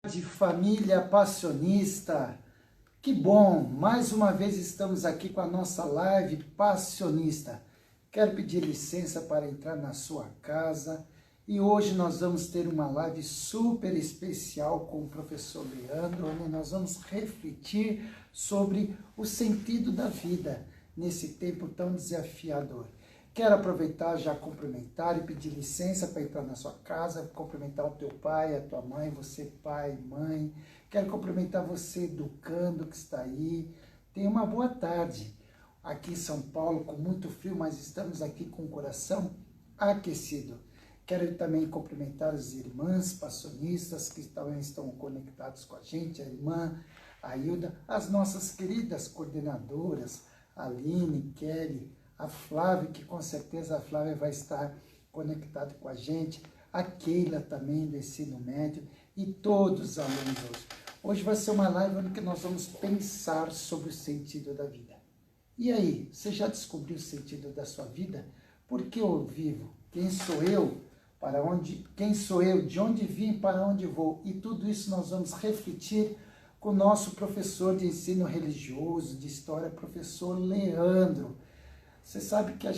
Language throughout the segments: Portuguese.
De família passionista, que bom, mais uma vez estamos aqui com a nossa live passionista. Quero pedir licença para entrar na sua casa e hoje nós vamos ter uma live super especial com o professor Leandro, onde nós vamos refletir sobre o sentido da vida nesse tempo tão desafiador. Quero aproveitar, já cumprimentar e pedir licença para entrar na sua casa, cumprimentar o teu pai, a tua mãe, você pai, mãe. Quero cumprimentar você, educando, que está aí. Tenha uma boa tarde. Aqui em São Paulo, com muito frio, mas estamos aqui com o coração aquecido. Quero também cumprimentar as irmãs passionistas que também estão conectados com a gente, a irmã Ailda, as nossas queridas coordenadoras, Aline, Kelly, a Flávia, que com certeza a Flávia vai estar conectada com a gente, a Keila também do ensino médio e todos os alunos hoje. Hoje vai ser uma live onde nós vamos pensar sobre o sentido da vida. E aí, você já descobriu o sentido da sua vida? Por que eu vivo? Quem sou eu? Quem sou eu? De onde vim? Para onde vou? E tudo isso nós vamos refletir com o nosso professor de ensino religioso, de história, professor Leandro. Você sabe que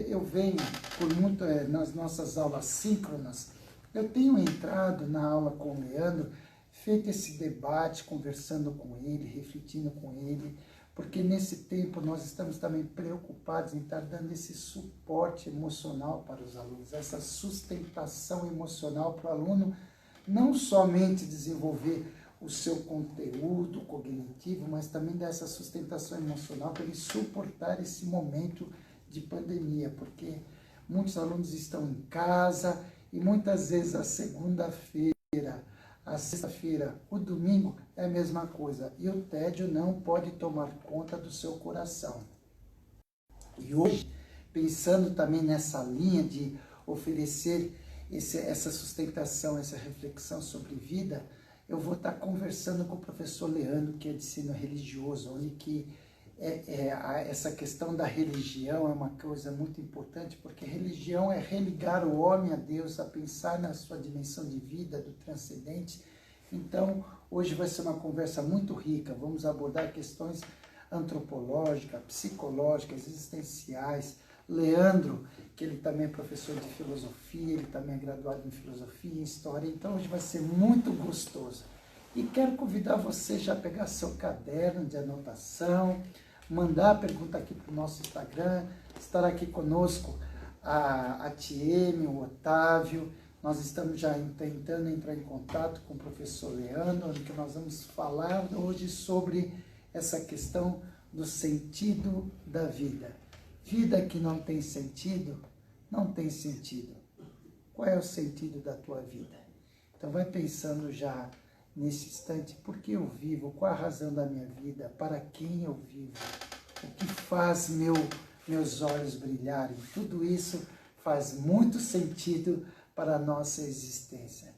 eu venho por muito nas nossas aulas síncronas, eu tenho entrado na aula com o Leandro, feito esse debate, conversando com ele, refletindo com ele, porque nesse tempo nós estamos também preocupados em estar dando esse suporte emocional para os alunos, essa sustentação emocional para o aluno não somente desenvolver o seu conteúdo cognitivo, mas também dessa sustentação emocional para ele suportar esse momento de pandemia, porque muitos alunos estão em casa e muitas vezes a segunda-feira, a sexta-feira, o domingo é a mesma coisa e o tédio não pode tomar conta do seu coração. E hoje, pensando também nessa linha de oferecer essa sustentação, essa reflexão sobre vida, eu vou estar conversando com o professor Leandro, que é de ensino religioso, onde que essa questão da religião é uma coisa muito importante, porque religião é religar o homem a Deus, a pensar na sua dimensão de vida, do transcendente. Então, hoje vai ser uma conversa muito rica, vamos abordar questões antropológicas, psicológicas, existenciais. Leandro, que ele também é professor de filosofia, ele também é graduado em filosofia e história, então hoje vai ser muito gostoso. E quero convidar você já a pegar seu caderno de anotação, mandar a pergunta aqui para o nosso Instagram, estar aqui conosco a Tieme, o Otávio, nós estamos já tentando entrar em contato com o professor Leandro, onde nós vamos falar hoje sobre essa questão do sentido da vida. Vida que não tem sentido, não tem sentido. Qual é o sentido da tua vida? Então vai pensando já nesse instante, por que eu vivo? Qual a razão da minha vida? Para quem eu vivo? O que faz meus olhos brilharem? Tudo isso faz muito sentido para a nossa existência.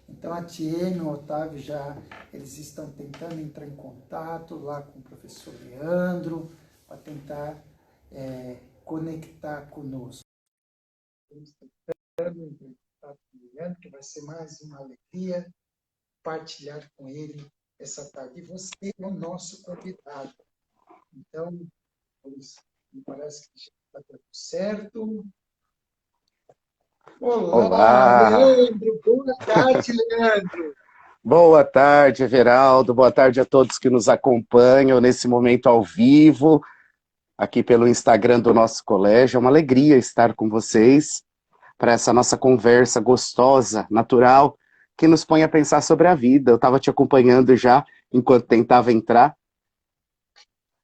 Então a Tiene e o Otávio eles estão tentando entrar em contato lá com o professor Leandro, para tentar conectar conosco. Estamos tentando entrar em contato com o Leandro, que vai ser mais uma alegria partilhar com ele essa tarde. E você é o nosso convidado. Então, me parece que já está tudo certo. Olá, Olá! Leandro! Boa tarde, Leandro! Boa tarde, Everaldo. Boa tarde a todos que nos acompanham nesse momento ao vivo, aqui pelo Instagram do nosso colégio. É uma alegria estar com vocês para essa nossa conversa gostosa, natural, que nos põe a pensar sobre a vida. Eu estava te acompanhando já enquanto tentava entrar.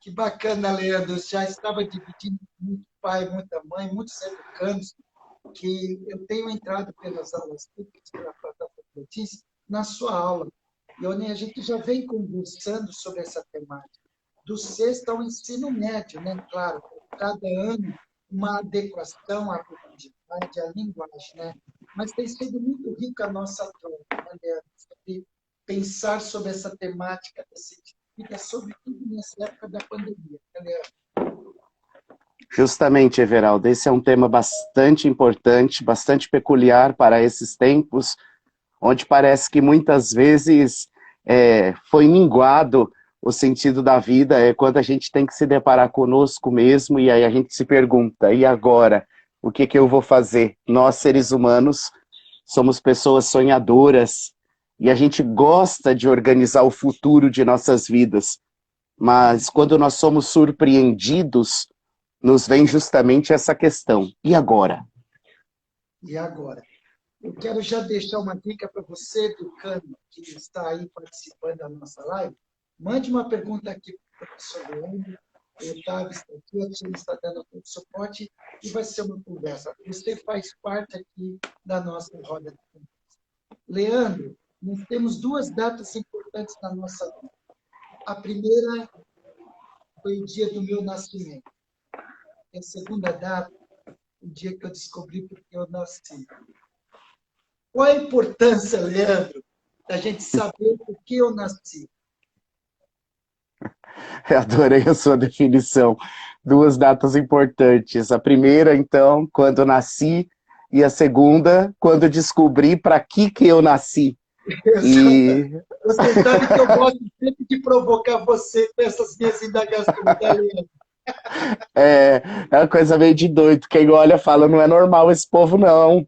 Que bacana, Leandro! Já estava dividindo com muito pai, muita mãe, muitos educandos, que eu tenho entrado pelas aulas públicas, pela plataforma Notícias, na sua aula, e onde a gente já vem conversando sobre essa temática, do sexto ao ensino médio, né? Claro, cada ano uma adequação à profundidade, à linguagem, né? Mas tem sido muito rica a nossa troca, né, Leandro? Sobre pensar sobre essa temática, sobretudo nessa época da pandemia, né, Leandro? Justamente, Everaldo, esse é um tema bastante importante, bastante peculiar para esses tempos, onde parece que muitas vezes foi minguado o sentido da vida, é quando a gente tem que se deparar conosco mesmo, e aí a gente se pergunta, e agora? O que que eu vou fazer? Nós, seres humanos, somos pessoas sonhadoras, e a gente gosta de organizar o futuro de nossas vidas, mas quando nós somos surpreendidos, nos vem justamente essa questão, e agora? E agora? Eu quero já deixar uma dica para você, Tucano, que está aí participando da nossa live. Mande uma pergunta aqui para o professor Leandro. O Otávio está aqui, a Tina está dando todo o suporte e vai ser uma conversa. Você faz parte aqui da nossa roda de conversa. Leandro, nós temos duas datas importantes na nossa vida. A primeira foi o dia do meu nascimento. E a segunda data, o dia que eu descobri porque eu nasci. Qual a importância, Leandro, da gente saber por que eu nasci? Eu adorei a sua definição. Duas datas importantes. A primeira, então, quando nasci, e a segunda, quando descobri para que eu nasci. Exatamente. E Você sabe que eu gosto sempre de provocar você com essas minhas indagações, tá, Leandro? é uma coisa meio de doido. Quem olha fala, não é normal esse povo, não.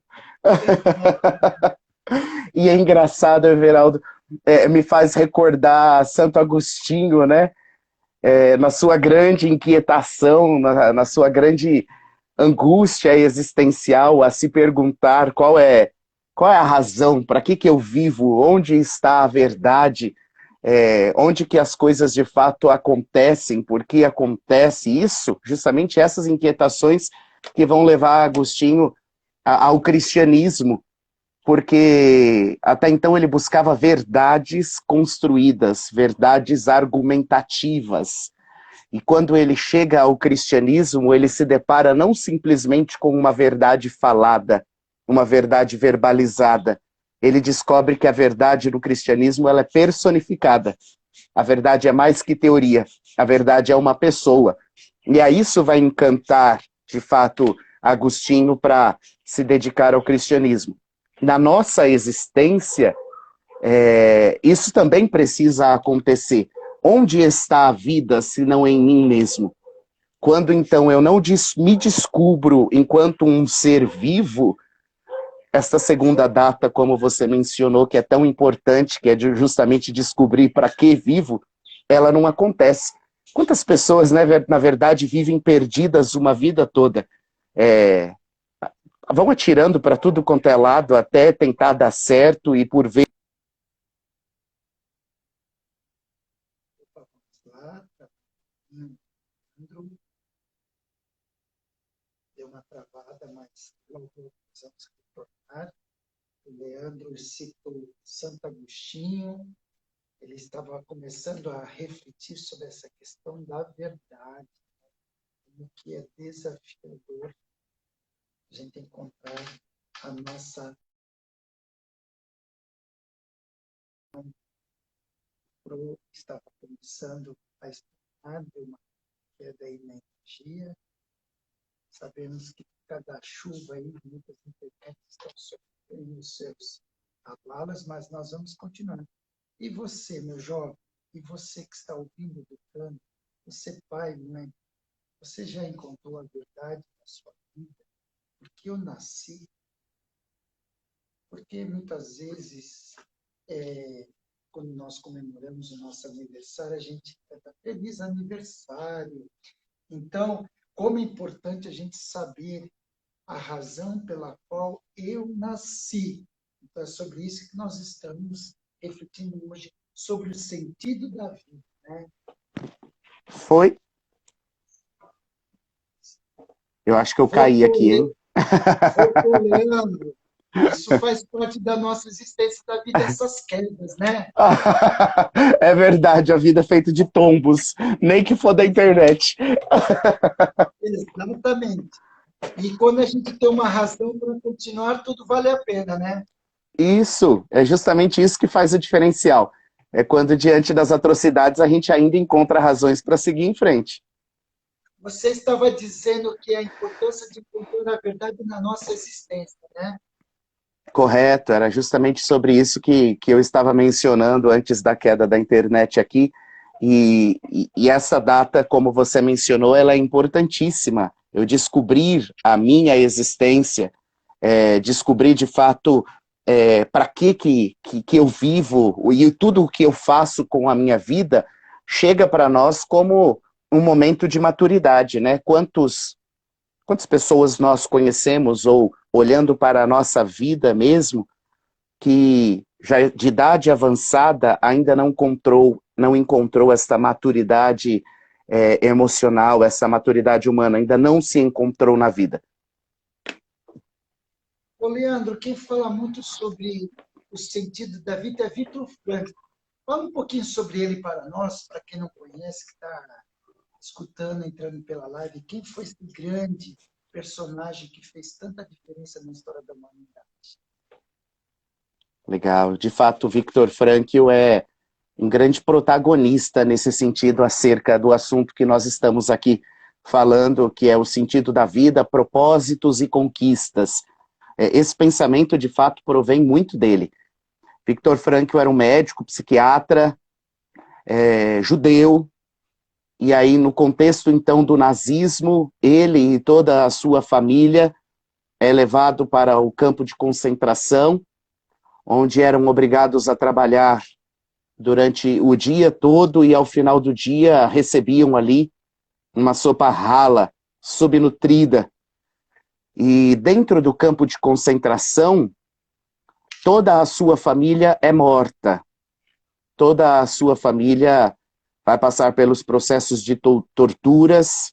E é engraçado, Everaldo, me faz recordar Santo Agostinho, né? Na sua grande inquietação, na sua grande angústia existencial, a se perguntar qual é a razão, para que eu vivo, onde está a verdade, onde que as coisas de fato acontecem, por que acontece isso, justamente essas inquietações que vão levar Agostinho ao cristianismo, porque até então ele buscava verdades construídas, verdades argumentativas. E quando ele chega ao cristianismo, ele se depara não simplesmente com uma verdade falada, uma verdade verbalizada. Ele descobre que a verdade no cristianismo ela é personificada. A verdade é mais que teoria. A verdade é uma pessoa. E a isso vai encantar, de fato, Agostinho para se dedicar ao cristianismo. Na nossa existência, isso também precisa acontecer. Onde está a vida, se não em mim mesmo? Quando então eu não me descubro enquanto um ser vivo, esta segunda data, como você mencionou, que é tão importante, que é justamente descobrir para que vivo, ela não acontece. Quantas pessoas, né, na verdade, vivem perdidas uma vida toda? Vão atirando para tudo quanto é lado até tentar dar certo e por vezes. Opa, vamos lá. Tá. Leandro, deu uma travada, mas logo vamos retornar. O Leandro citou Santo Agostinho. Ele estava começando a refletir sobre essa questão da verdade, como que é desafiador a gente encontrar a nossa pro estava começando a estudar de uma queda aí na energia. Sabemos que cada chuva aí, muitas internet estão sofrendo os seus abalos, mas nós vamos continuar. E você, meu jovem, e você que está ouvindo do cano, você pai, mãe, você já encontrou a verdade na sua vida? Porque eu nasci, porque muitas vezes, quando nós comemoramos o nosso aniversário, a gente canta feliz aniversário. Então, como é importante a gente saber a razão pela qual eu nasci. Então, é sobre isso que nós estamos refletindo hoje, sobre o sentido da vida, né? Foi? Eu acho que eu caí Voltou, aqui, hein? voltou, Leandro. Isso faz parte da nossa existência da vida, essas quedas, né? É verdade, a vida é feita de tombos, nem que for da internet. Exatamente. E quando a gente tem uma razão para continuar, tudo vale a pena, né? Isso, é justamente isso que faz o diferencial. É quando, diante das atrocidades, a gente ainda encontra razões para seguir em frente. Você estava dizendo que a importância de encontrar a verdade na nossa existência, né? Correto, era justamente sobre isso que eu estava mencionando antes da queda da internet aqui, e essa data, como você mencionou, ela é importantíssima. Eu descobrir a minha existência, descobrir de fato para que eu vivo e tudo o que eu faço com a minha vida, chega para nós como um momento de maturidade, né? Quantas pessoas nós conhecemos, ou olhando para a nossa vida mesmo, que já de idade avançada ainda não encontrou essa maturidade emocional, essa maturidade humana, ainda não se encontrou na vida. Ô, Leandro, quem fala muito sobre o sentido da vida é Viktor Frankl. Fala um pouquinho sobre ele para nós, para quem não conhece, que está escutando, entrando pela live. Quem foi esse grande personagem que fez tanta diferença na história da humanidade? Legal. De fato, o Viktor Frankl é um grande protagonista nesse sentido acerca do assunto que nós estamos aqui falando, que é o sentido da vida, propósitos e conquistas. Esse pensamento, de fato, provém muito dele. Viktor Frankl era um médico, psiquiatra, judeu, e aí no contexto, então, do nazismo, ele e toda a sua família é levado para o campo de concentração, onde eram obrigados a trabalhar durante o dia todo e ao final do dia recebiam ali uma sopa rala, subnutrida. E dentro do campo de concentração, toda a sua família é morta. Toda a sua família vai passar pelos processos de torturas,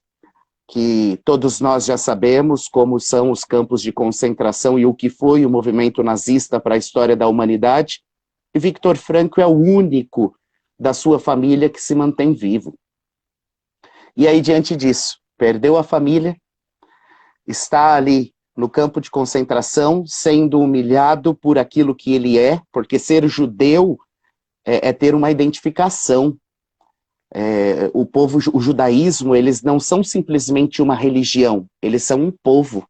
que todos nós já sabemos como são os campos de concentração e o que foi o movimento nazista para a história da humanidade. E Viktor Frankl é o único da sua família que se mantém vivo. E aí, diante disso, perdeu a família, está ali no campo de concentração, sendo humilhado por aquilo que ele é, porque ser judeu é ter uma identificação. O judaísmo, eles não são simplesmente uma religião, eles são um povo.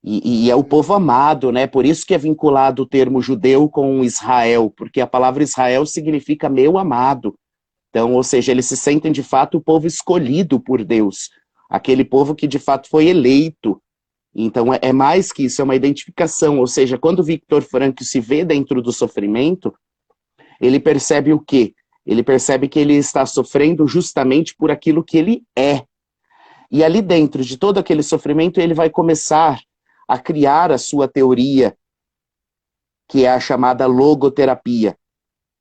E é o povo amado, né? Por isso que é vinculado o termo judeu com Israel, porque a palavra Israel significa meu amado. Então, ou seja, eles se sentem de fato o povo escolhido por Deus, aquele povo que de fato foi eleito. Então, é mais que isso, é uma identificação. Ou seja, quando Viktor Frankl se vê dentro do sofrimento, ele percebe o quê? Ele percebe que ele está sofrendo justamente por aquilo que ele é. E ali dentro de todo aquele sofrimento, ele vai começar a criar a sua teoria, que é a chamada logoterapia.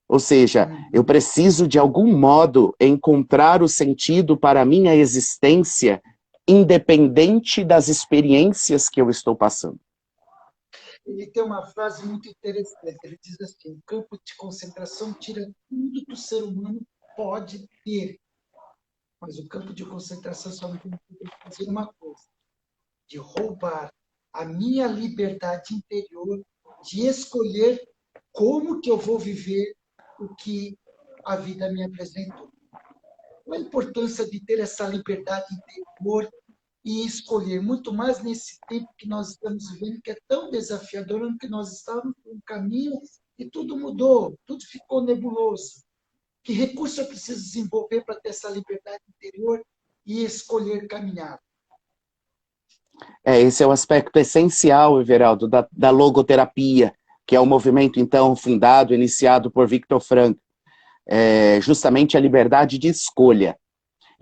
Ou seja, eu preciso de algum modo encontrar o sentido para a minha existência, independente das experiências que eu estou passando. Ele tem uma frase muito interessante. Ele diz assim: o campo de concentração tira tudo que o ser humano pode ter, mas o campo de concentração só me permite fazer uma coisa: de roubar a minha liberdade interior, de escolher como que eu vou viver o que a vida me apresentou. Qual a importância de ter essa liberdade interior e escolher, muito mais nesse tempo que nós estamos vivendo, que é tão desafiador, onde que nós estávamos por um caminho e tudo mudou, tudo ficou nebuloso. Que recurso eu preciso desenvolver para ter essa liberdade interior e escolher caminhar? Esse é o aspecto essencial, Everaldo, da logoterapia, que é o movimento, então, fundado, iniciado por Viktor Frankl. Justamente a liberdade de escolha.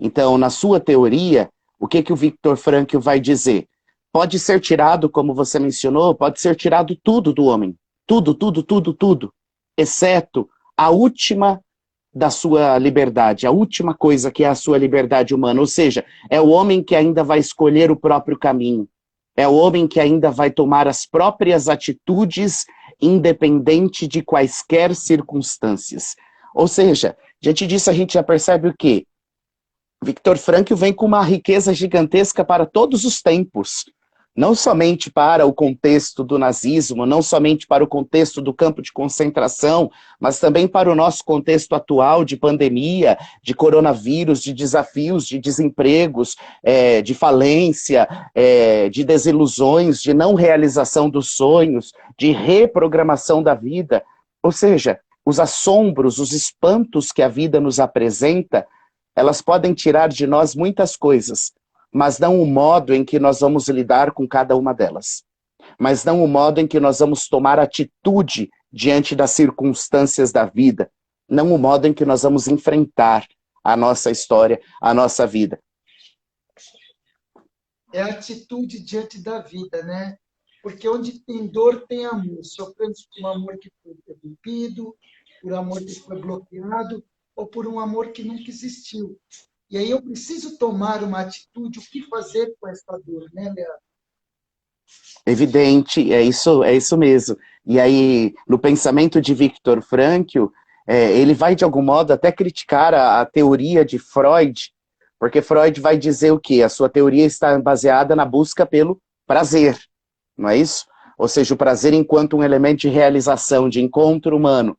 Então, na sua teoria, o que o Viktor Frankl vai dizer? Pode ser tirado, como você mencionou, pode ser tirado tudo do homem. Tudo, tudo, tudo, tudo. Exceto a última da sua liberdade, a última coisa que é a sua liberdade humana. Ou seja, é o homem que ainda vai escolher o próprio caminho. É o homem que ainda vai tomar as próprias atitudes, independente de quaisquer circunstâncias. Ou seja, diante disso a gente já percebe o quê? Viktor Frankl vem com uma riqueza gigantesca para todos os tempos. não somente para o contexto do nazismo, não somente para o contexto do campo de concentração, mas também para o nosso contexto atual de pandemia, de coronavírus, de desafios, de desempregos, de falência, de desilusões, de não realização dos sonhos, de reprogramação da vida. Ou seja, os assombros, os espantos que a vida nos apresenta, elas podem tirar de nós muitas coisas, mas não o modo em que nós vamos lidar com cada uma delas. Mas não o modo em que nós vamos tomar atitude diante das circunstâncias da vida. Não o modo em que nós vamos enfrentar a nossa história, a nossa vida. É a atitude diante da vida, né? Porque onde tem dor, tem amor. Sofremos por um amor que foi interrompido, por amor que foi bloqueado, ou por um amor que nunca existiu. E aí eu preciso tomar uma atitude, o que fazer com essa dor, né, Leandro? Evidente, é isso mesmo. E aí, no pensamento de Viktor Frankl, ele vai, de algum modo, até criticar a teoria de Freud, porque Freud vai dizer o quê? A sua teoria está baseada na busca pelo prazer, não é isso? Ou seja, o prazer enquanto um elemento de realização, de encontro humano.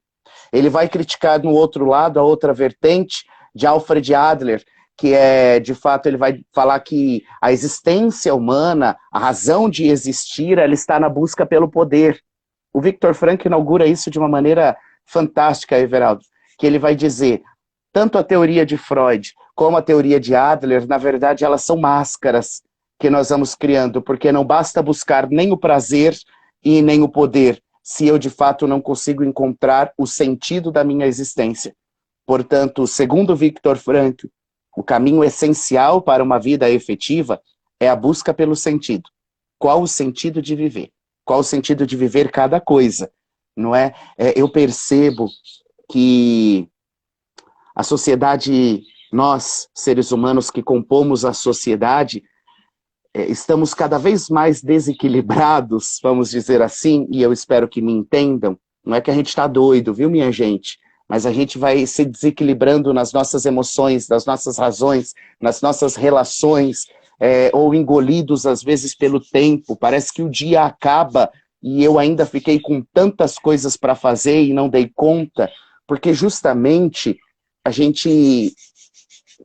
Ele vai criticar, no outro lado, a outra vertente de Alfred Adler, que de fato, ele vai falar que a existência humana, a razão de existir, ela está na busca pelo poder. O Viktor Frankl inaugura isso de uma maneira fantástica, Everaldo, que ele vai dizer, tanto a teoria de Freud como a teoria de Adler, na verdade, elas são máscaras que nós vamos criando, porque não basta buscar nem o prazer e nem o poder, se eu de fato não consigo encontrar o sentido da minha existência. Portanto, segundo Viktor Frankl, o caminho essencial para uma vida efetiva é a busca pelo sentido. Qual o sentido de viver? Qual o sentido de viver cada coisa? Não é? Eu percebo que a sociedade, nós, seres humanos que compomos a sociedade, estamos cada vez mais desequilibrados, vamos dizer assim, e eu espero que me entendam. Não é que a gente está doido, viu, minha gente? Mas a gente vai se desequilibrando nas nossas emoções, nas nossas razões, nas nossas relações, ou engolidos às vezes pelo tempo. Parece que o dia acaba e eu ainda fiquei com tantas coisas para fazer e não dei conta, porque justamente a gente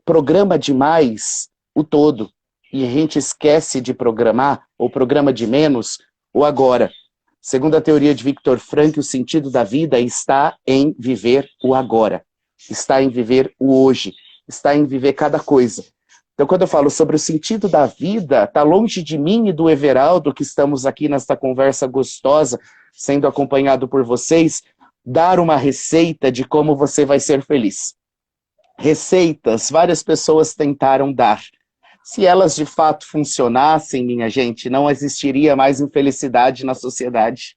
programa demais o todo e a gente esquece de programar, ou programa de menos, o agora. Segundo a teoria de Viktor Frankl, o sentido da vida está em viver o agora, está em viver o hoje, está em viver cada coisa. Então, quando eu falo sobre o sentido da vida, está longe de mim e do Everaldo, que estamos aqui nesta conversa gostosa, sendo acompanhado por vocês, dar uma receita de como você vai ser feliz. Receitas, várias pessoas tentaram dar. Se elas de fato funcionassem, minha gente, não existiria mais infelicidade na sociedade.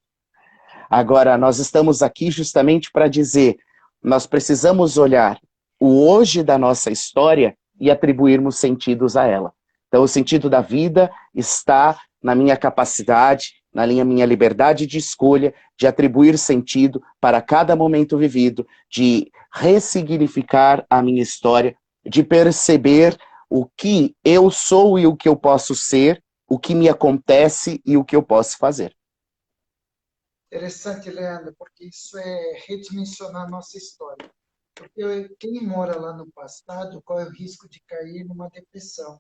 Agora, nós estamos aqui justamente para dizer, nós precisamos olhar o hoje da nossa história e atribuirmos sentidos a ela. Então, o sentido da vida está na minha capacidade, na minha liberdade de escolha, de atribuir sentido para cada momento vivido, de ressignificar a minha história, de perceber o que eu sou e o que eu posso ser, o que me acontece e o que eu posso fazer. Interessante, Leandro, porque isso é redimensionar a nossa história. Porque quem mora lá no passado corre o risco de cair numa depressão.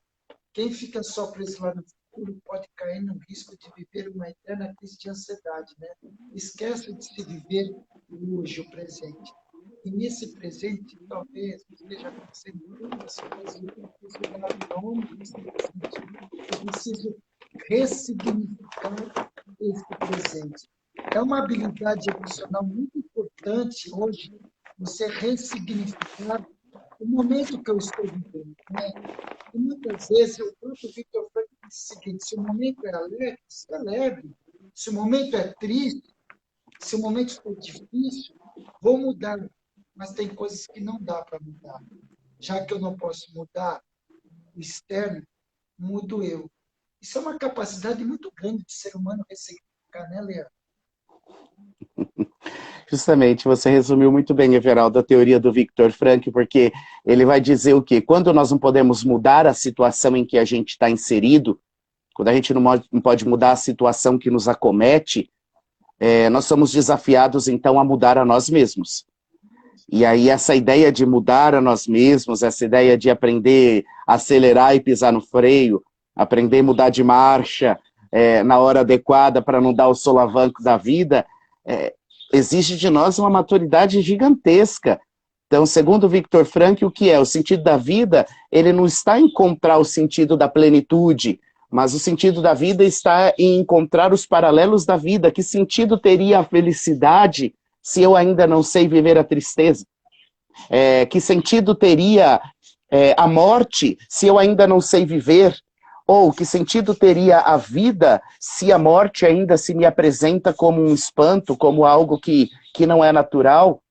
Quem fica só preso lá no futuro pode cair no risco de viver uma eterna crise de ansiedade, né? Esquece de se viver hoje, o presente. E nesse presente, talvez, esteja acontecendo muitas coisas e eu preciso dar nome a esse presente. Eu preciso ressignificar esse presente. É uma habilidade emocional muito importante hoje, você ressignificar o momento que eu estou vivendo, né? E muitas vezes, o próprio Victor Frankl diz o seguinte, se o momento é alegre, seja alegre. Se o momento é triste, se o momento for difícil, vou mudar. Mas tem coisas que não dá para mudar. Já que eu não posso mudar o externo, mudo eu. Isso é uma capacidade muito grande de ser humano ressignificar, né, Leandro? Justamente, você resumiu muito bem, Everaldo, a teoria do Viktor Frankl, porque ele vai dizer o quê? Quando nós não podemos mudar a situação em que a gente está inserido, quando a gente não pode mudar a situação que nos acomete, nós somos desafiados, então, a mudar a nós mesmos. E aí essa ideia de mudar a nós mesmos, essa ideia de aprender a acelerar e pisar no freio, aprender a mudar de marcha na hora adequada para não dar o solavanco da vida, exige de nós uma maturidade gigantesca. Então, segundo Viktor Frankl, o que é? O sentido da vida, ele não está em encontrar o sentido da plenitude, mas o sentido da vida está em encontrar os paralelos da vida. Que sentido teria a felicidade se eu ainda não sei viver a tristeza? Que sentido teria a morte se eu ainda não sei viver? Ou que sentido teria a vida se a morte ainda se me apresenta como um espanto, como algo que não é natural?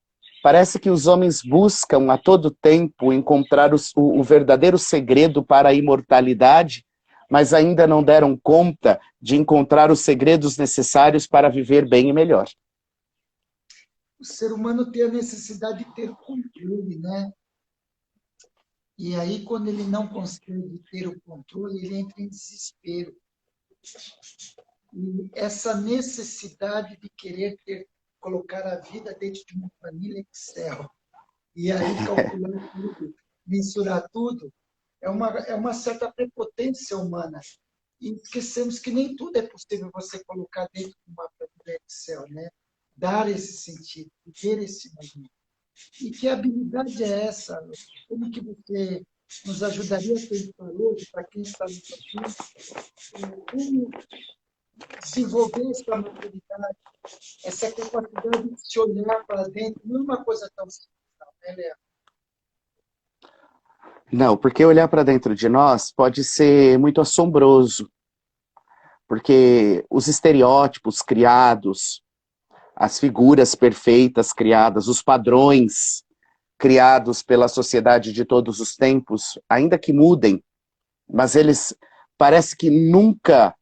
Parece que os homens buscam a todo tempo encontrar o verdadeiro segredo para a imortalidade, mas ainda não deram conta de encontrar os segredos necessários para viver bem e melhor. O ser humano tem a necessidade de ter controle, né? E aí, quando ele não consegue ter o controle, ele entra em desespero. E essa necessidade de querer colocar a vida dentro de uma planilha Excel, e aí calcular tudo, mensurar tudo, é uma certa prepotência humana. E esquecemos que nem tudo é possível você colocar dentro de uma planilha Excel, né? Dar esse sentido, ter esse momento. E que habilidade é essa? Como que você nos ajudaria a pensar hoje, para quem está nos ouvindo, como desenvolver essa maturidade, essa capacidade de se olhar para dentro? Não é uma coisa tão simples, né, Léo? Não, porque olhar para dentro de nós pode ser muito assombroso, porque os estereótipos criados, as figuras perfeitas criadas, os padrões criados pela sociedade de todos os tempos, ainda que mudem, mas eles parece que nunca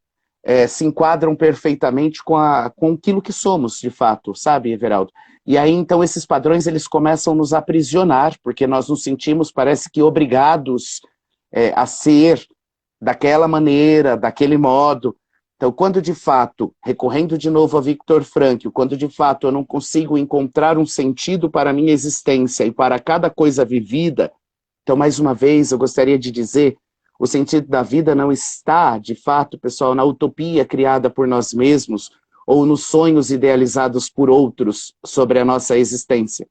se enquadram perfeitamente com aquilo que somos, de fato, sabe, Everaldo? E aí, então, esses padrões, eles começam a nos aprisionar, porque nós nos sentimos, parece que, obrigados a ser daquela maneira, daquele modo. Então, quando de fato, recorrendo de novo a Viktor Frankl, quando de fato eu não consigo encontrar um sentido para a minha existência e para cada coisa vivida, então, mais uma vez, eu gostaria de dizer, o sentido da vida não está, de fato, pessoal, na utopia criada por nós mesmos ou nos sonhos idealizados por outros sobre a nossa existência.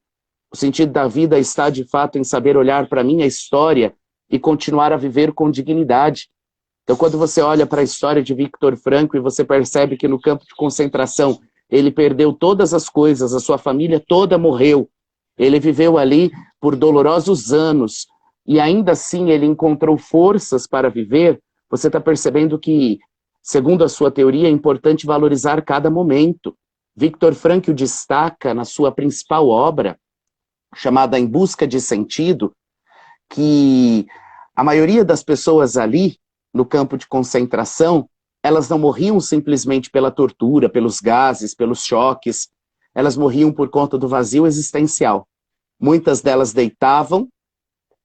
O sentido da vida está, de fato, em saber olhar para a minha história e continuar a viver com dignidade. Então, quando você olha para a história de Viktor Frankl e você percebe que no campo de concentração ele perdeu todas as coisas, a sua família toda morreu, ele viveu ali por dolorosos anos e ainda assim ele encontrou forças para viver, você está percebendo que, segundo a sua teoria, é importante valorizar cada momento. Viktor Frankl destaca na sua principal obra, chamada Em Busca de Sentido, que a maioria das pessoas ali, no campo de concentração, elas não morriam simplesmente pela tortura, pelos gases, pelos choques, elas morriam por conta do vazio existencial. Muitas delas deitavam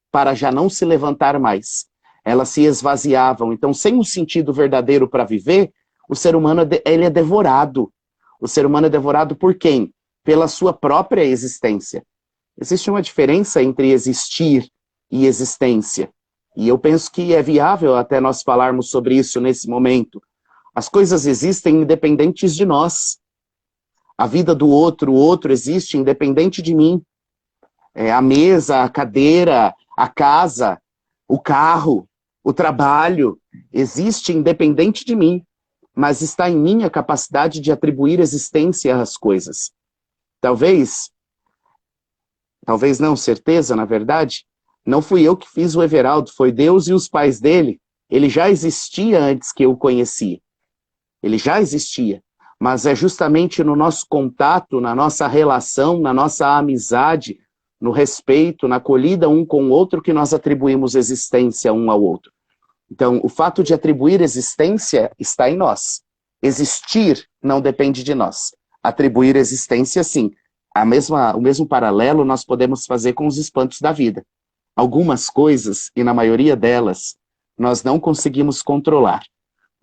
para já não se levantar mais. Elas se esvaziavam. Então, sem um sentido verdadeiro para viver, o ser humano ele é devorado. O ser humano é devorado por quem? Pela sua própria existência. Existe uma diferença entre existir e existência. E eu penso que é viável até nós falarmos sobre isso nesse momento. As coisas existem independentes de nós. A vida do outro, o outro existe independente de mim. A mesa, a cadeira, a casa, o carro, o trabalho, existe independente de mim, mas está em mim a capacidade de atribuir existência às coisas. Talvez não, certeza, na verdade, não fui eu que fiz o Everaldo, foi Deus e os pais dele. Ele já existia antes que eu o conhecia. Ele já existia. Mas é justamente no nosso contato, na nossa relação, na nossa amizade, no respeito, na acolhida um com o outro, que nós atribuímos existência um ao outro. Então, o fato de atribuir existência está em nós. Existir não depende de nós. Atribuir existência, sim. O mesmo paralelo nós podemos fazer com os espantos da vida. Algumas coisas, e na maioria delas, nós não conseguimos controlar.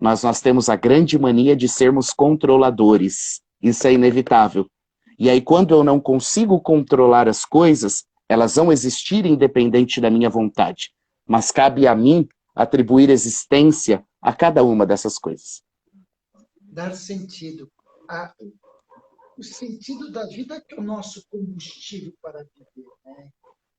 mas nós temos a grande mania de sermos controladores. Isso é inevitável. E aí, quando eu não consigo controlar as coisas, elas vão existir independente da minha vontade. Mas cabe a mim atribuir existência a cada uma dessas coisas. Dar sentido. O sentido da vida que é o nosso combustível para viver, né?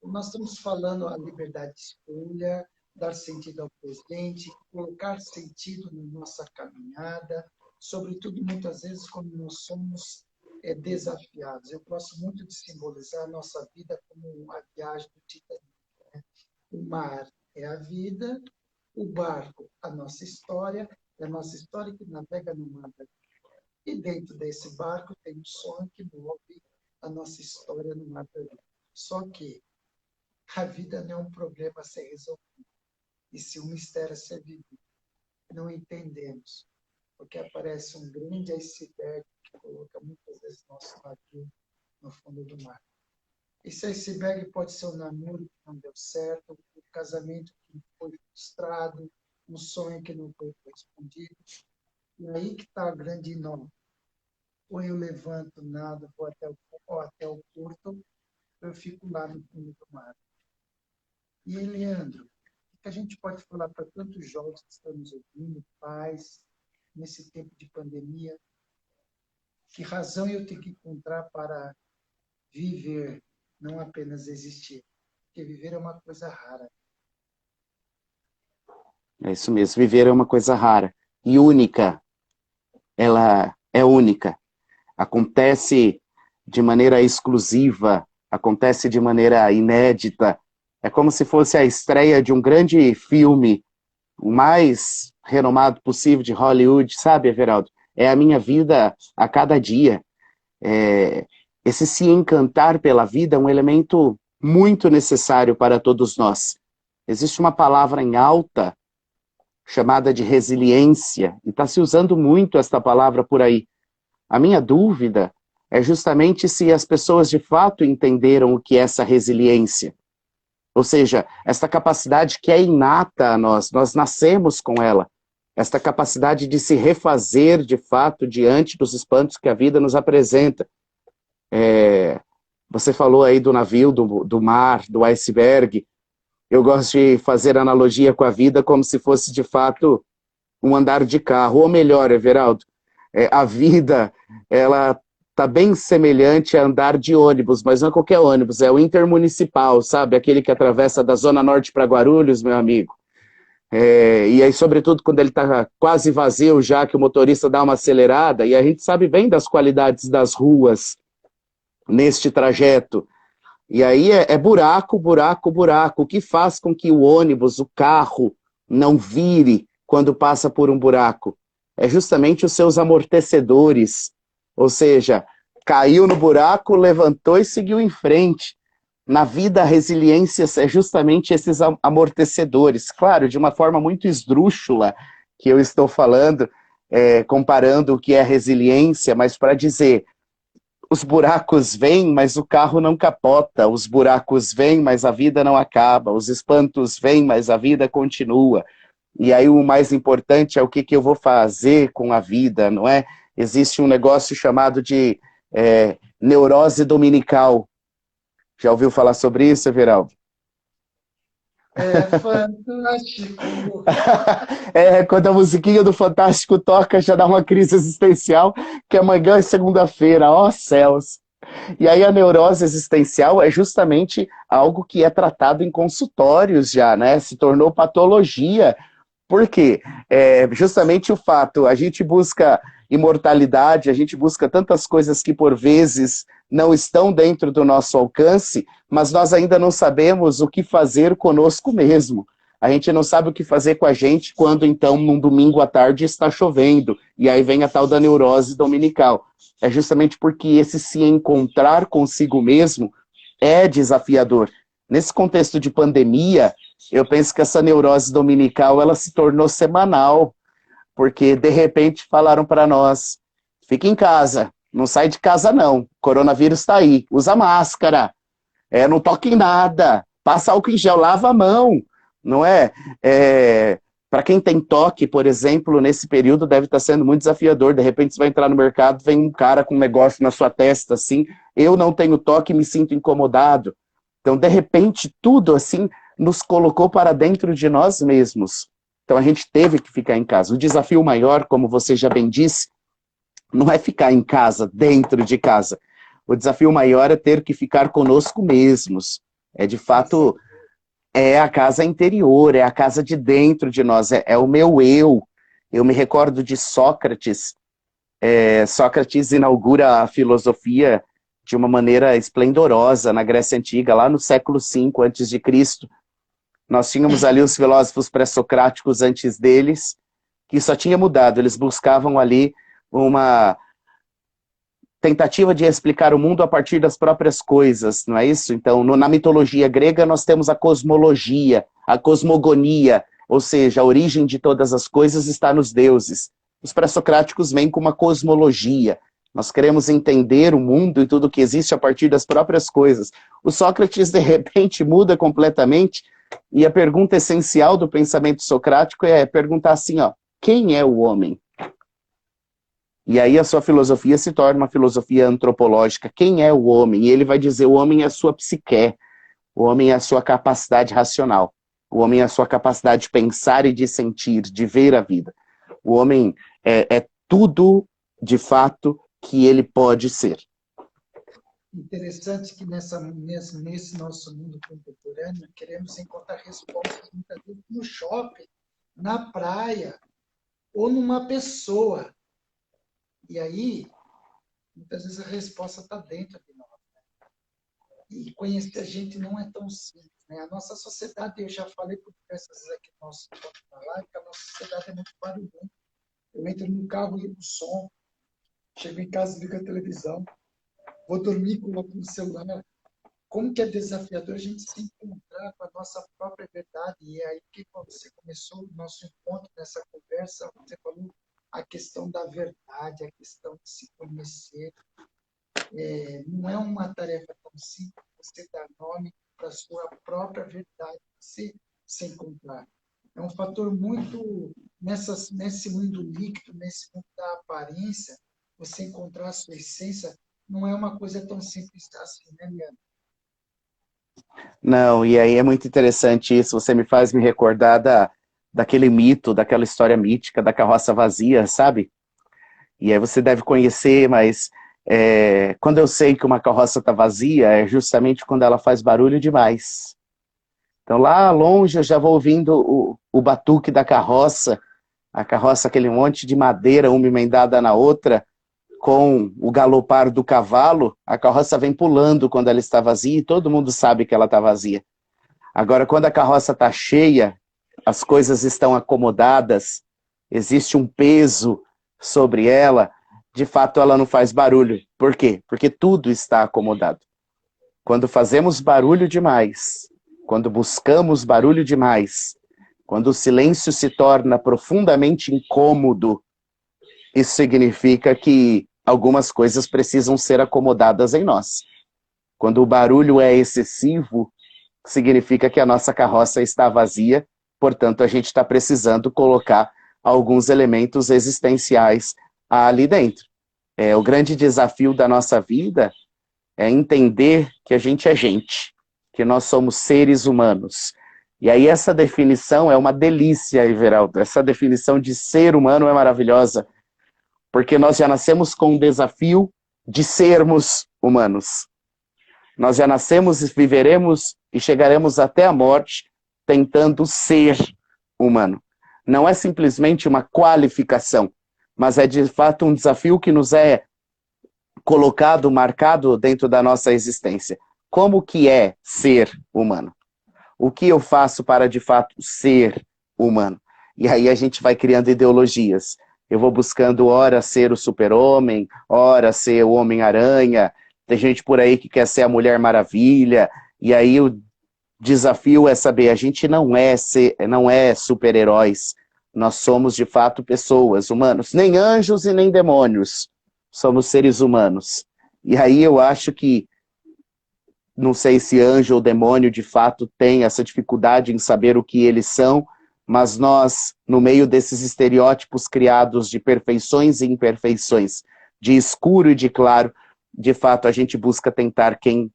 Nós estamos falando a liberdade de escolha, dar sentido ao presente, colocar sentido na nossa caminhada, sobretudo muitas vezes quando nós somos desafiados. Eu gosto muito de simbolizar a nossa vida como a viagem do Titanic, né? O mar é a vida, o barco a nossa história, é a nossa história que navega no mar da vida. E dentro desse barco tem um sonho que move a nossa história no mar da vida. Só que a vida não é um problema a ser resolvido, e sim um mistério a ser vivido. Não entendemos, porque aparece um grande iceberg que coloca muitas vezes nosso navio no fundo do mar. Esse iceberg pode ser um namoro que não deu certo, um casamento que foi frustrado, um sonho que não foi correspondido. E aí que está a grande nó. Ou eu levanto, nado, vou até o porto, eu fico lá no fundo do mar. E aí, Leandro, o que a gente pode falar para tantos jovens que estão nos ouvindo, pais, nesse tempo de pandemia? Que razão eu tenho que encontrar para viver, não apenas existir? Porque viver é uma coisa rara. É isso mesmo, viver é uma coisa rara e única. Ela é única. Acontece de maneira exclusiva, acontece de maneira inédita. É como se fosse a estreia de um grande filme, o mais renomado possível de Hollywood, sabe, Everaldo? É a minha vida a cada dia. Esse se encantar pela vida é um elemento muito necessário para todos nós. Existe uma palavra em alta chamada de resiliência, e está se usando muito esta palavra por aí. A minha dúvida é justamente se as pessoas de fato entenderam o que é essa resiliência. Ou seja, esta capacidade que é inata a nós nascemos com ela. Esta capacidade de se refazer de fato diante dos espantos que a vida nos apresenta. Você falou aí do navio, do mar, do iceberg. Eu gosto de fazer analogia com a vida como se fosse de fato um andar de carro. Ou melhor, Everaldo, a vida, ela está bem semelhante a andar de ônibus, mas não é qualquer ônibus, é o intermunicipal, sabe? Aquele que atravessa da Zona Norte para Guarulhos, meu amigo. E aí, sobretudo, quando ele está quase vazio já, que o motorista dá uma acelerada, e a gente sabe bem das qualidades das ruas neste trajeto. E aí é buraco, buraco, buraco, o que faz com que o ônibus, o carro, não vire quando passa por um buraco. É justamente os seus amortecedores. Ou seja, caiu no buraco, levantou e seguiu em frente. Na vida, a resiliência é justamente esses amortecedores. Claro, de uma forma muito esdrúxula que eu estou falando, comparando o que é resiliência, mas para dizer, os buracos vêm, mas o carro não capota. Os buracos vêm, mas a vida não acaba. Os espantos vêm, mas a vida continua. E aí o mais importante é o que eu vou fazer com a vida, não é? Existe um negócio chamado de neurose dominical. Já ouviu falar sobre isso, Everaldo? É fantástico. Quando a musiquinha do Fantástico toca, já dá uma crise existencial, que amanhã é segunda-feira, ó céus. E aí a neurose existencial é justamente algo que é tratado em consultórios já, né? Se tornou patologia. Por quê? Justamente o fato, a gente busca imortalidade, a gente busca tantas coisas que por vezes não estão dentro do nosso alcance, mas nós ainda não sabemos o que fazer conosco mesmo. A gente não sabe o que fazer com a gente quando então num domingo à tarde está chovendo, e aí vem a tal da neurose dominical. É justamente porque esse se encontrar consigo mesmo é desafiador. Nesse contexto de pandemia, eu penso que essa neurose dominical ela se tornou semanal, porque de repente falaram para nós, fica em casa, não sai de casa não, o coronavírus está aí, usa máscara, não toque em nada, passa álcool em gel, lava a mão, não é? Para quem tem toque, por exemplo, nesse período deve estar sendo muito desafiador. De repente você vai entrar no mercado, vem um cara com um negócio na sua testa, assim, eu não tenho toque e me sinto incomodado. Então, de repente, tudo assim nos colocou para dentro de nós mesmos. Então, a gente teve que ficar em casa. O desafio maior, como você já bem disse, não é ficar em casa, dentro de casa. O desafio maior é ter que ficar conosco mesmos. É, de fato, é a casa interior, é a casa de dentro de nós, é o meu eu. Eu me recordo de Sócrates. Sócrates inaugura a filosofia de uma maneira esplendorosa na Grécia Antiga, lá no século V a.C. Nós tínhamos ali os filósofos pré-socráticos antes deles, que só tinha mudado, eles buscavam ali uma tentativa de explicar o mundo a partir das próprias coisas, não é isso? Então, na mitologia grega, nós temos a cosmologia, a cosmogonia, ou seja, a origem de todas as coisas está nos deuses. Os pré-socráticos vêm com uma cosmologia. Nós queremos entender o mundo e tudo que existe a partir das próprias coisas. O Sócrates, de repente, muda completamente, e a pergunta essencial do pensamento socrático é perguntar assim, ó, quem é o homem? E aí a sua filosofia se torna uma filosofia antropológica. Quem é o homem? E ele vai dizer, o homem é a sua psique, o homem é a sua capacidade racional, o homem é a sua capacidade de pensar e de sentir, de ver a vida. O homem é tudo, de fato, que ele pode ser. Interessante que nesse nosso mundo contemporâneo, queremos encontrar respostas muitas vezes no shopping, na praia, ou numa pessoa. E aí, muitas vezes a resposta está dentro de nós. Né? E conhecer a gente não é tão simples. Né? A nossa sociedade, eu já falei por diversas vezes aqui no nosso live, que a nossa sociedade é muito barulhenta. Eu entro no carro, ligo o som, chego em casa, ligo a televisão, vou dormir, coloco no celular. Como que é desafiador a gente se encontrar com a nossa própria verdade. E é aí que quando você começou o nosso encontro nessa conversa, você falou a questão da verdade, a questão de se conhecer. Não é uma tarefa tão simples você dar nome para a sua própria verdade, você se encontrar. É um fator muito, nesse mundo líquido, nesse mundo da aparência, você encontrar a sua essência, não é uma coisa tão simples assim, né, Leandro? Não, e aí é muito interessante isso, você me faz me recordar daquele mito, daquela história mítica da carroça vazia, sabe? E aí você deve conhecer, mas quando eu sei que uma carroça está vazia, é justamente quando ela faz barulho demais. Então lá longe eu já vou ouvindo o batuque da carroça, a carroça, aquele monte de madeira, uma emendada na outra, com o galopar do cavalo, a carroça vem pulando quando ela está vazia e todo mundo sabe que ela está vazia. Agora, quando a carroça está cheia, as coisas estão acomodadas, existe um peso sobre ela, de fato ela não faz barulho. Por quê? Porque tudo está acomodado. Quando fazemos barulho demais, quando buscamos barulho demais, quando o silêncio se torna profundamente incômodo, isso significa que algumas coisas precisam ser acomodadas em nós. Quando o barulho é excessivo, significa que a nossa carroça está vazia, portanto a gente está precisando colocar alguns elementos existenciais ali dentro. O grande desafio da nossa vida é entender que a gente é gente, que nós somos seres humanos. E aí essa definição é uma delícia, Everaldo. Essa definição de ser humano é maravilhosa, porque nós já nascemos com o desafio de sermos humanos. Nós já nascemos e viveremos e chegaremos até a morte tentando ser humano. Não é simplesmente uma qualificação, mas é de fato um desafio que nos é colocado, marcado dentro da nossa existência. Como que é ser humano? O que eu faço para de fato ser humano? E aí a gente vai criando ideologias. Eu vou buscando ora ser o super-homem, ora ser o Homem-Aranha. Tem gente por aí que quer ser a Mulher Maravilha. E aí o desafio é saber, a gente não é super-heróis. Nós somos de fato pessoas, humanos. Nem anjos e nem demônios. Somos seres humanos. E aí eu acho que, não sei se anjo ou demônio de fato tem essa dificuldade em saber o que eles são, mas nós, no meio desses estereótipos criados de perfeições e imperfeições, de escuro e de claro, de fato a gente busca tentar quem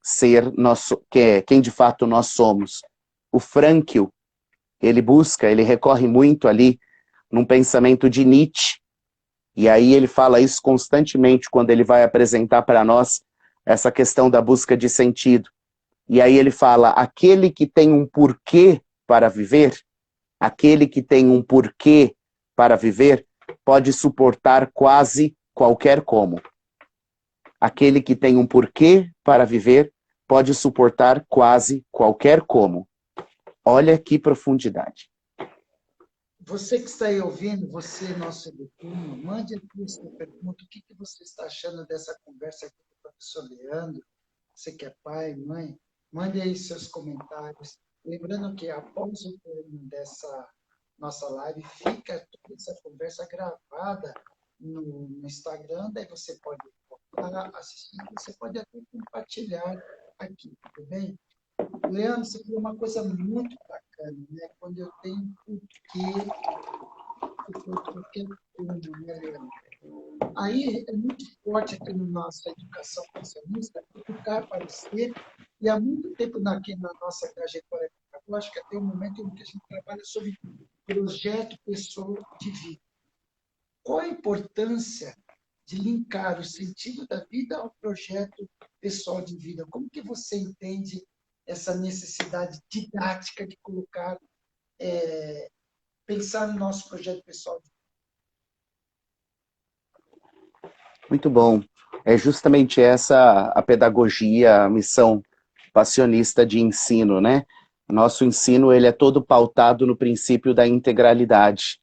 de fato nós somos. O Frankl, ele recorre muito ali num pensamento de Nietzsche, e aí ele fala isso constantemente quando ele vai apresentar para nós essa questão da busca de sentido. E aí ele fala, aquele que tem um porquê para viver, aquele que tem um porquê para viver, pode suportar quase qualquer como. Aquele que tem um porquê para viver, pode suportar quase qualquer como. Olha que profundidade. Você que está aí ouvindo, você, nosso editor, mande aqui a sua pergunta. O que você está achando dessa conversa aqui com o professor Leandro? Você que é pai, mãe, mande aí seus comentários. Lembrando que após o término dessa nossa live, fica toda essa conversa gravada no Instagram, daí você pode voltar, assistir, você pode até compartilhar aqui, tudo bem? Leandro, você falou uma coisa muito bacana, né? Quando eu tenho porquê tudo, né, Leandro? Aí é muito forte aqui na nossa educação funcionista, educar para ser, e há muito tempo aqui na nossa trajetória pedagógica tem um momento em que a gente trabalha sobre projeto pessoa de vida. Qual a importância de linkar o sentido da vida ao projeto pessoal de vida? Como que você entende essa necessidade didática de colocar, pensar no nosso projeto pessoal de vida? Muito bom. É justamente essa a pedagogia, a missão passionista de ensino, né? Nosso ensino ele é todo pautado no princípio da integralidade.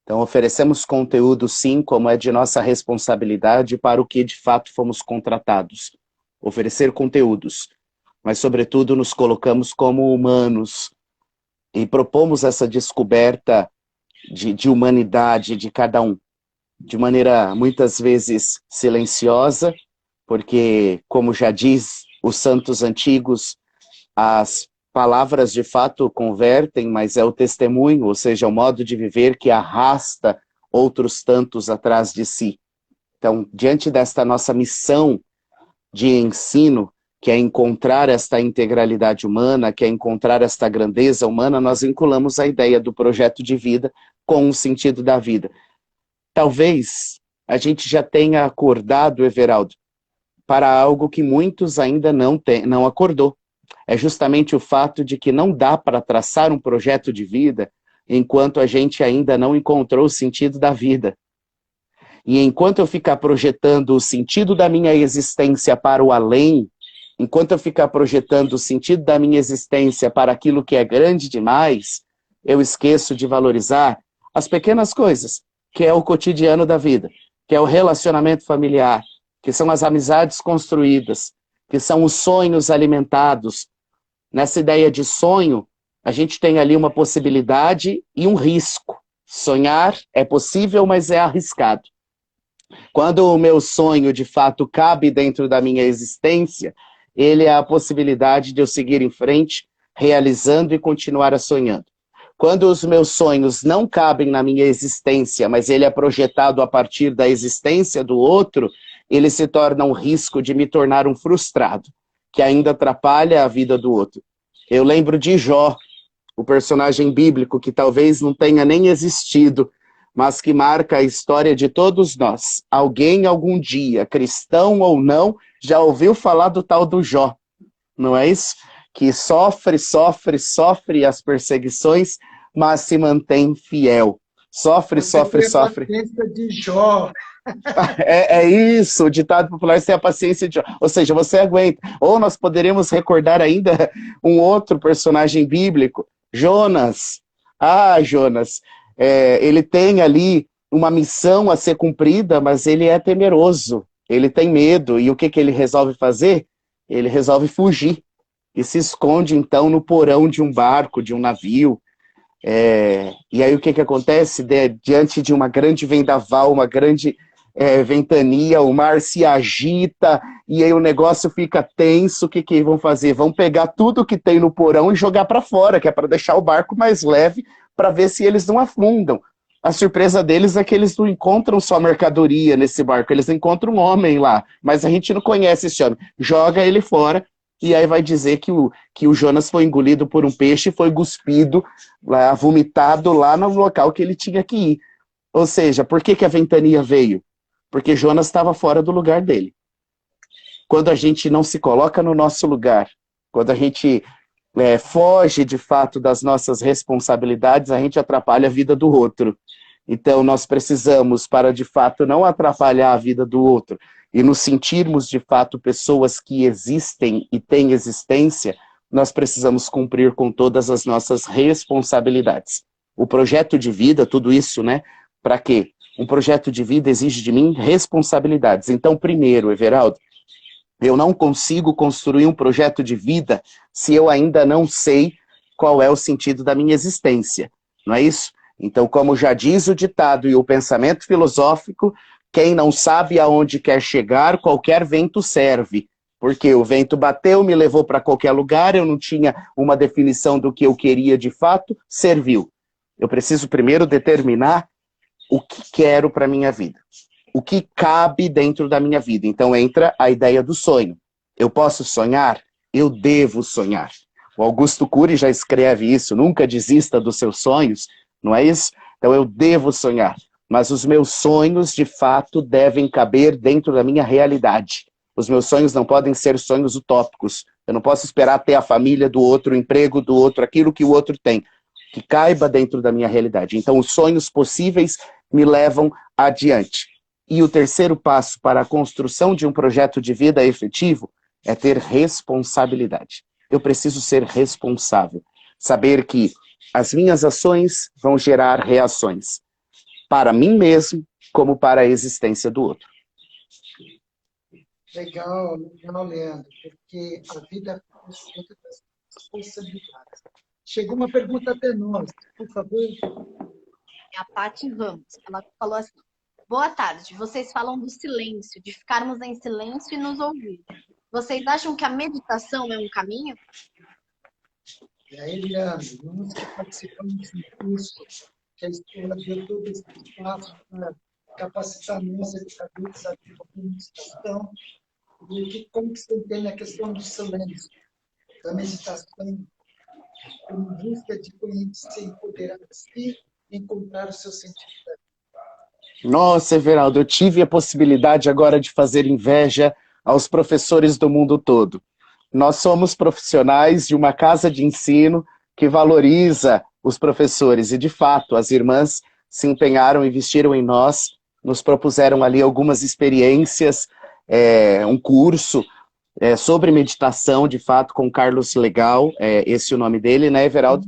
Então, oferecemos conteúdo, sim, como é de nossa responsabilidade para o que de fato fomos contratados. Oferecer conteúdos, mas, sobretudo, nos colocamos como humanos e propomos essa descoberta de humanidade de cada um, de maneira muitas vezes silenciosa, porque, como já diz os santos antigos, as palavras de fato convertem, mas é o testemunho, ou seja, o modo de viver que arrasta outros tantos atrás de si. Então, diante desta nossa missão de ensino, que é encontrar esta integralidade humana, que é encontrar esta grandeza humana, nós vinculamos a ideia do projeto de vida com o sentido da vida. Talvez a gente já tenha acordado, Everaldo, para algo que muitos ainda não acordou. É justamente o fato de que não dá para traçar um projeto de vida enquanto a gente ainda não encontrou o sentido da vida. E enquanto eu ficar projetando o sentido da minha existência para o além, enquanto eu ficar projetando o sentido da minha existência para aquilo que é grande demais, eu esqueço de valorizar as pequenas coisas, que é o cotidiano da vida, que é o relacionamento familiar, que são as amizades construídas, que são os sonhos alimentados. Nessa ideia de sonho, a gente tem ali uma possibilidade e um risco. Sonhar é possível, mas é arriscado. Quando o meu sonho, de fato, cabe dentro da minha existência, ele é a possibilidade de eu seguir em frente, realizando e continuar a sonhando. Quando os meus sonhos não cabem na minha existência, mas ele é projetado a partir da existência do outro, ele se torna um risco de me tornar um frustrado, que ainda atrapalha a vida do outro. Eu lembro de Jó, o personagem bíblico que talvez não tenha nem existido, mas que marca a história de todos nós. Alguém, algum dia, cristão ou não, já ouviu falar do tal do Jó, não é isso? Que sofre as perseguições, mas se mantém fiel. Sofre. A paciência de Jó. É isso, o ditado popular é a paciência de Jó. Ou seja, você aguenta. Ou nós poderíamos recordar ainda um outro personagem bíblico, Jonas. Jonas. Ele tem ali uma missão a ser cumprida, mas ele é temeroso. Ele tem medo. E o que ele resolve fazer? Ele resolve fugir. E se esconde, então, no porão de um barco, de um navio. E aí o que acontece? Diante de uma grande vendaval, uma grande ventania, o mar se agita, e aí o negócio fica tenso. O que vão fazer? Vão pegar tudo que tem no porão e jogar para fora, que é para deixar o barco mais leve, para ver se eles não afundam. A surpresa deles é que eles não encontram só mercadoria nesse barco, eles encontram um homem lá, mas a gente não conhece esse homem. Joga ele fora, e aí vai dizer que o Jonas foi engolido por um peixe e foi cuspido, lá, vomitado lá no local que ele tinha que ir. Ou seja, por que a ventania veio? Porque Jonas estava fora do lugar dele. Quando a gente não se coloca no nosso lugar, quando a gente foge de fato das nossas responsabilidades, a gente atrapalha a vida do outro. Então nós precisamos, para de fato não atrapalhar a vida do outro e nos sentirmos de fato pessoas que existem e têm existência, nós precisamos cumprir com todas as nossas responsabilidades. O projeto de vida, tudo isso, né? Para quê? Um projeto de vida exige de mim responsabilidades. Então, primeiro, Everaldo, eu não consigo construir um projeto de vida se eu ainda não sei qual é o sentido da minha existência, não é isso? Então, como já diz o ditado e o pensamento filosófico, quem não sabe aonde quer chegar, qualquer vento serve. Porque o vento bateu, me levou para qualquer lugar, eu não tinha uma definição do que eu queria de fato, serviu. Eu preciso primeiro determinar o que quero para a minha vida. O que cabe dentro da minha vida. Então entra a ideia do sonho. Eu posso sonhar? Eu devo sonhar. O Augusto Cury já escreve isso, nunca desista dos seus sonhos, não é isso? Então eu devo sonhar, mas os meus sonhos de fato devem caber dentro da minha realidade. Os meus sonhos não podem ser sonhos utópicos. Eu não posso esperar ter a família do outro, o emprego do outro, aquilo que o outro tem, que caiba dentro da minha realidade. Então os sonhos possíveis me levam adiante. E o terceiro passo para a construção de um projeto de vida efetivo é ter responsabilidade. Eu preciso ser responsável. Saber que as minhas ações vão gerar reações. Para mim mesmo, como para a existência do outro. Legal, legal, Leandro, porque a vida é feita das responsabilidades. Chegou uma pergunta até nós, por favor. É a Paty Ramos. Ela falou assim: boa tarde, vocês falam do silêncio, de ficarmos em silêncio e nos ouvir. Vocês acham que a meditação é um caminho? E aí, Leandro, nós que participamos do curso, que a escola deu todo esse espaço para capacitar nós, educadores, a meditação, e como que você entende a questão do silêncio, da meditação, como busca de conhecer, empoderar de si e encontrar o seu sentido da vida. Nossa, Everaldo, eu tive a possibilidade agora de fazer inveja aos professores do mundo todo. Nós somos profissionais de uma casa de ensino que valoriza os professores e, de fato, as irmãs se empenharam, investiram em nós, nos propuseram ali algumas experiências, um curso sobre meditação, de fato, com Carlos Legal, esse é o nome dele, né, Everaldo?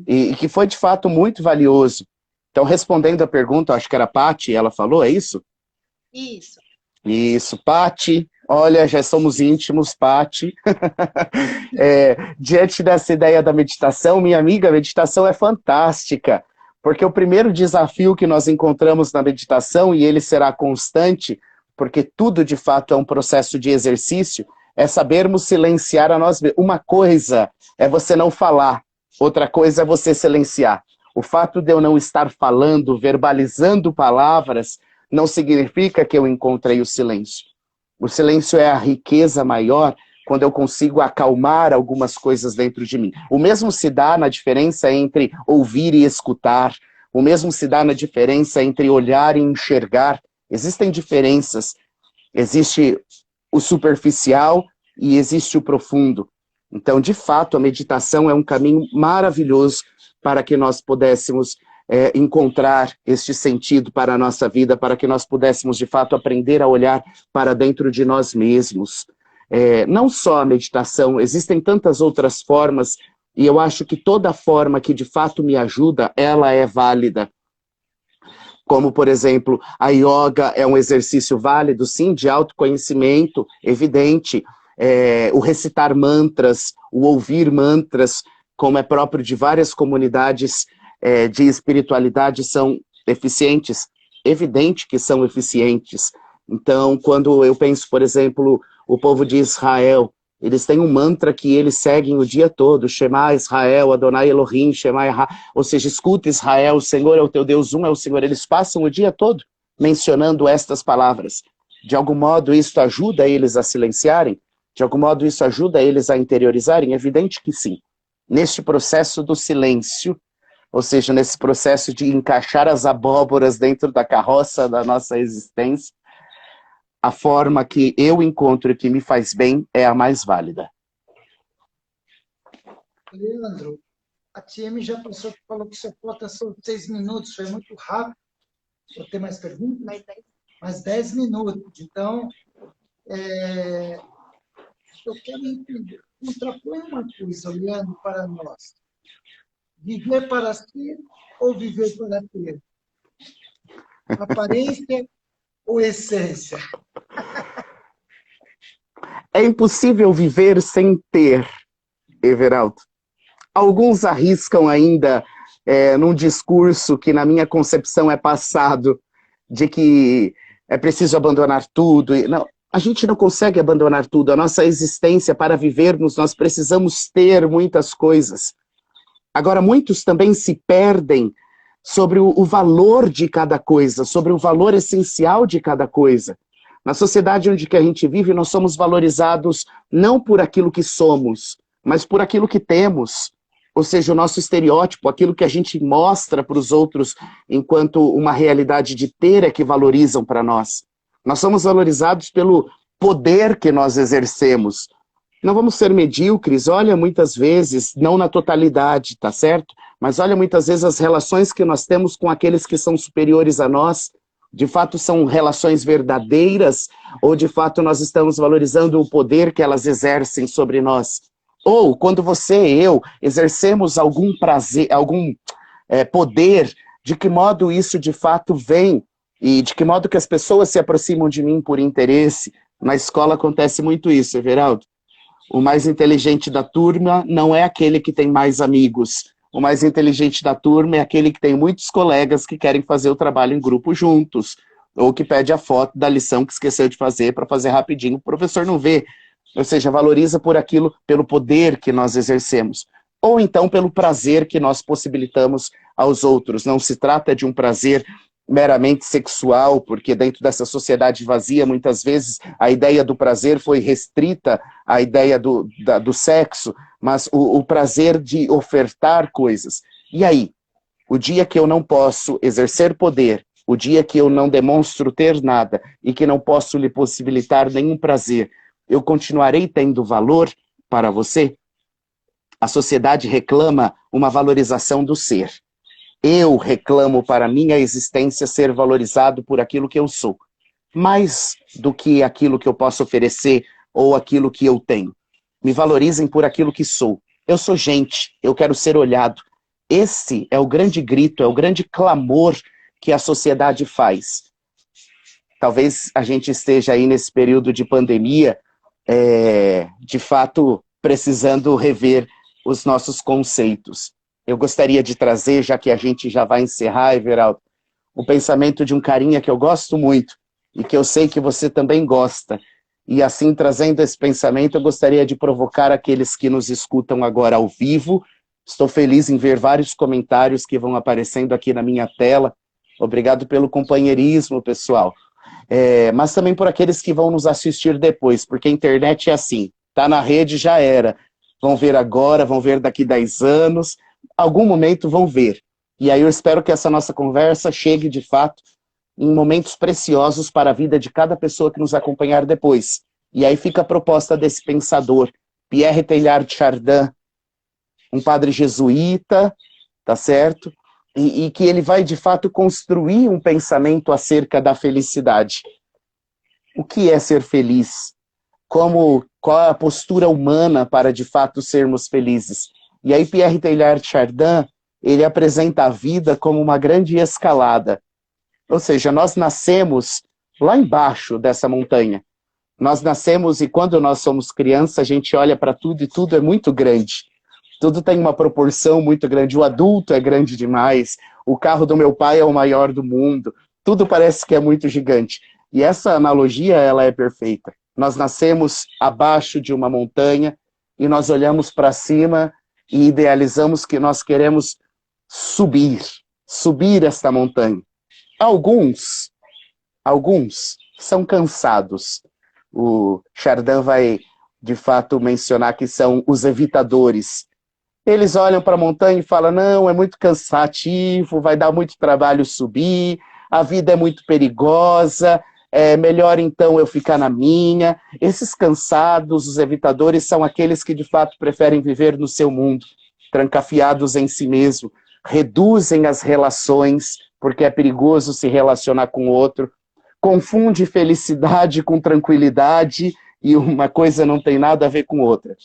E que foi, de fato, muito valioso. Então, respondendo a pergunta, acho que era a Paty, ela falou, é isso? Isso. Isso, Paty, olha, já somos íntimos, Paty. Diante dessa ideia da meditação, minha amiga, a meditação é fantástica, porque o primeiro desafio que nós encontramos na meditação, e ele será constante, porque tudo de fato é um processo de exercício, é sabermos silenciar a nós mesmos. Uma coisa é você não falar, outra coisa é você silenciar. O fato de eu não estar falando, verbalizando palavras, não significa que eu encontrei o silêncio. O silêncio é a riqueza maior quando eu consigo acalmar algumas coisas dentro de mim. O mesmo se dá na diferença entre ouvir e escutar. O mesmo se dá na diferença entre olhar e enxergar. Existem diferenças. Existe o superficial e existe o profundo. Então, de fato, a meditação é um caminho maravilhoso para que nós pudéssemos encontrar este sentido para a nossa vida, para que nós pudéssemos, de fato, aprender a olhar para dentro de nós mesmos. Não só a meditação, existem tantas outras formas, e eu acho que toda forma que, de fato, me ajuda, ela é válida. Como, por exemplo, a yoga é um exercício válido, sim, de autoconhecimento, evidente. O recitar mantras, o ouvir mantras, como é próprio de várias comunidades de espiritualidade, são eficientes. Evidente que são eficientes. Então, quando eu penso, por exemplo, o povo de Israel, Eles têm um mantra que eles seguem o dia todo, Shema Israel, Adonai Elohim, Shema Yahá, ou seja, escuta Israel, o Senhor é o teu Deus, um é o Senhor. Eles passam o dia todo mencionando estas palavras. De algum modo isso ajuda eles a silenciarem? De algum modo isso ajuda eles a interiorizarem? É evidente que sim. Neste processo do silêncio, ou seja, nesse processo de encaixar as abóboras dentro da carroça da nossa existência, a forma que eu encontro e que me faz bem é a mais válida. Leandro, a TM já passou, falou que sua cota são 6 minutos, foi muito rápido. Vou ter mais perguntas? Mais 10 minutos. Então, eu quero entender. Contrapõe uma coisa, olhando para nós. Viver para si ou viver para ter? Aparência ou essência? É impossível viver sem ter, Everaldo. Alguns arriscam ainda num discurso que na minha concepção é passado, de que é preciso abandonar tudo. Não, a gente não consegue abandonar tudo. A nossa existência, para vivermos, nós precisamos ter muitas coisas. Agora, muitos também se perdem sobre o valor de cada coisa, sobre o valor essencial de cada coisa. Na sociedade onde que a gente vive, nós somos valorizados não por aquilo que somos, mas por aquilo que temos. Ou seja, o nosso estereótipo, aquilo que a gente mostra para os outros enquanto uma realidade de ter é que valorizam para nós. Nós somos valorizados pelo poder que nós exercemos. Não vamos ser medíocres, olha muitas vezes, não na totalidade, tá certo? Mas olha muitas vezes as relações que nós temos com aqueles que são superiores a nós, de fato são relações verdadeiras, ou de fato nós estamos valorizando o poder que elas exercem sobre nós? Ou quando você e eu exercemos algum prazer, algum poder, de que modo isso de fato vem, e de que modo que as pessoas se aproximam de mim por interesse? Na escola acontece muito isso, Everaldo. O mais inteligente da turma não é aquele que tem mais amigos. O mais inteligente da turma é aquele que tem muitos colegas que querem fazer o trabalho em grupo juntos, ou que pede a foto da lição que esqueceu de fazer para fazer rapidinho, o professor não vê. Ou seja, valoriza por aquilo, pelo poder que nós exercemos. Ou então pelo prazer que nós possibilitamos aos outros. Não se trata de um prazer meramente sexual, porque dentro dessa sociedade vazia, muitas vezes, a ideia do prazer foi restrita à ideia do sexo, mas o prazer de ofertar coisas. E aí, o dia que eu não posso exercer poder, o dia que eu não demonstro ter nada e que não posso lhe possibilitar nenhum prazer, eu continuarei tendo valor para você? A sociedade reclama uma valorização do ser. Eu reclamo para minha existência ser valorizado por aquilo que eu sou, mais do que aquilo que eu posso oferecer ou aquilo que eu tenho. Me valorizem por aquilo que sou. Eu sou gente, eu quero ser olhado. Esse é o grande grito, é o grande clamor que a sociedade faz. Talvez a gente esteja aí nesse período de pandemia, de fato, precisando rever os nossos conceitos. Eu gostaria de trazer, já que a gente já vai encerrar, Everaldo, o pensamento de um carinha que eu gosto muito e que eu sei que você também gosta. E assim, trazendo esse pensamento, eu gostaria de provocar aqueles que nos escutam agora ao vivo. Estou feliz em ver vários comentários que vão aparecendo aqui na minha tela. Obrigado pelo companheirismo, pessoal. Mas também por aqueles que vão nos assistir depois, porque a internet é assim, tá na rede, já era. Vão ver agora, vão ver daqui 10 anos, algum momento vão ver. E aí eu espero que essa nossa conversa chegue, de fato, em momentos preciosos para a vida de cada pessoa que nos acompanhar depois. E aí fica a proposta desse pensador, Pierre Teilhard de Chardin, um padre jesuíta, tá certo? E que ele vai, de fato, construir um pensamento acerca da felicidade. O que é ser feliz? Qual é a postura humana para, de fato, sermos felizes? E aí Pierre Teilhard de Chardin, ele apresenta a vida como uma grande escalada. Ou seja, nós nascemos lá embaixo dessa montanha. Nós nascemos e quando nós somos criança, a gente olha para tudo e tudo é muito grande. Tudo tem uma proporção muito grande. O adulto é grande demais. O carro do meu pai é o maior do mundo. Tudo parece que é muito gigante. E essa analogia, ela é perfeita. Nós nascemos abaixo de uma montanha e nós olhamos para cima e idealizamos que nós queremos subir esta montanha. Alguns são cansados. O Chardin vai, de fato, mencionar que são os evitadores. Eles olham para a montanha e falam, não, é muito cansativo, vai dar muito trabalho subir, a vida é muito perigosa, é melhor então eu ficar na minha. Esses cansados, os evitadores, são aqueles que de fato preferem viver no seu mundo, trancafiados em si mesmo, reduzem as relações, porque é perigoso se relacionar com o outro, confunde felicidade com tranquilidade, e uma coisa não tem nada a ver com outra.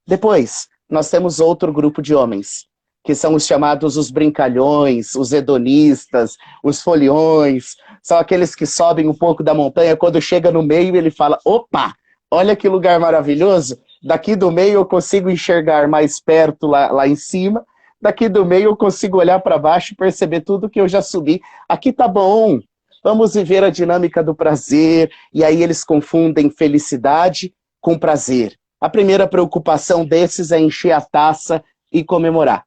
Depois, nós temos outro grupo de homens, que são os chamados os brincalhões, os hedonistas, os foliões, são aqueles que sobem um pouco da montanha, quando chega no meio ele fala, opa, olha que lugar maravilhoso, daqui do meio eu consigo enxergar mais perto lá em cima, daqui do meio eu consigo olhar para baixo e perceber tudo que eu já subi, aqui tá bom, vamos viver a dinâmica do prazer, e aí eles confundem felicidade com prazer. A primeira preocupação desses é encher a taça e comemorar.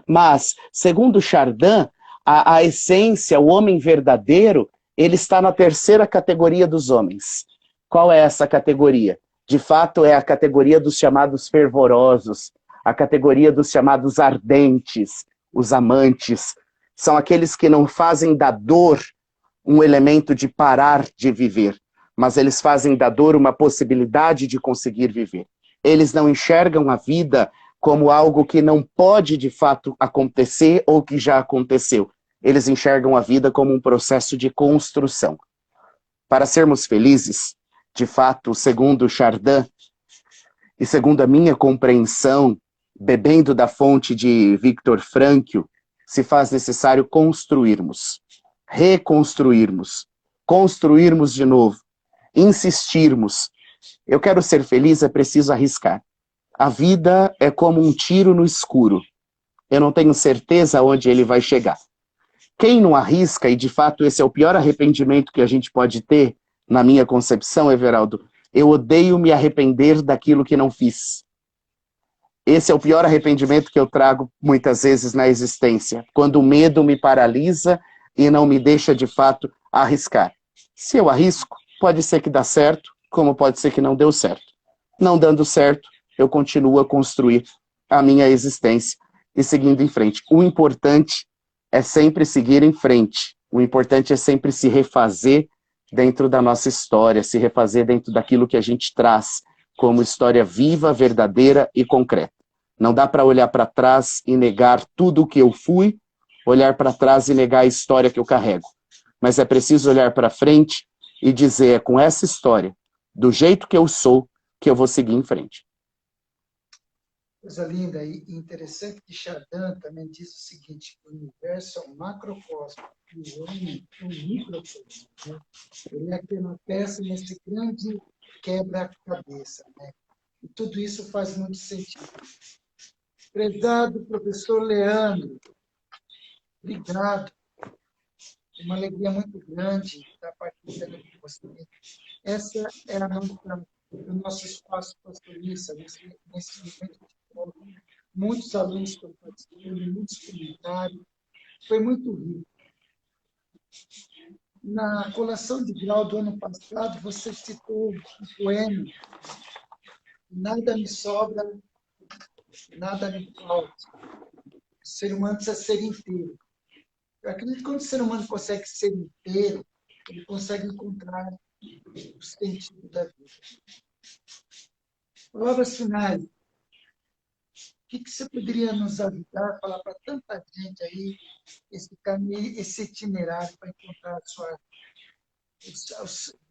Mas, segundo Chardin, a essência, o homem verdadeiro, ele está na terceira categoria dos homens. Qual é essa categoria? De fato, é a categoria dos chamados fervorosos, a categoria dos chamados ardentes, os amantes. São aqueles que não fazem da dor um elemento de parar de viver, mas eles fazem da dor uma possibilidade de conseguir viver. Eles não enxergam a vida como algo que não pode de fato acontecer ou que já aconteceu. Eles enxergam a vida como um processo de construção. Para sermos felizes, de fato, segundo Chardin, e segundo a minha compreensão, bebendo da fonte de Viktor Frankl, se faz necessário construirmos, reconstruirmos, construirmos de novo, insistirmos. Eu quero ser feliz, é preciso arriscar. A vida é como um tiro no escuro. Eu não tenho certeza onde ele vai chegar. Quem não arrisca, e de fato esse é o pior arrependimento que a gente pode ter, na minha concepção, Everaldo, eu odeio me arrepender daquilo que não fiz. Esse é o pior arrependimento que eu trago muitas vezes na existência, quando o medo me paralisa e não me deixa de fato arriscar. Se eu arrisco, pode ser que dá certo, como pode ser que não deu certo. Não dando certo, eu continuo a construir a minha existência e seguindo em frente. O importante é sempre seguir em frente. O importante é sempre se refazer dentro da nossa história, se refazer dentro daquilo que a gente traz como história viva, verdadeira e concreta. Não dá para olhar para trás e negar tudo o que eu fui, olhar para trás e negar a história que eu carrego. Mas é preciso olhar para frente e dizer, é com essa história, do jeito que eu sou, que eu vou seguir em frente. Coisa linda e interessante que Chardin também diz o seguinte, que o universo é um macrocosmo, e o homem é um microcosmo. Né? Ele é aquela peça nesse grande quebra-cabeça. Né? E tudo isso faz muito sentido. Prezado professor Leandro, obrigado. É uma alegria muito grande estar participando com você. Essa é o nosso espaço pastorista, nesse momento de fórum. Muitos alunos estão participando, muitos comentários. Foi muito rico. Na colação de grau do ano passado, você citou um poema, Nada me sobra, nada me falta. O ser humano precisa ser inteiro. Eu acredito que quando o ser humano consegue ser inteiro, ele consegue encontrar o sentido da vida. Palavras finais. O que você poderia nos ajudar a falar para tanta gente aí, esse caminho, esse itinerário para encontrar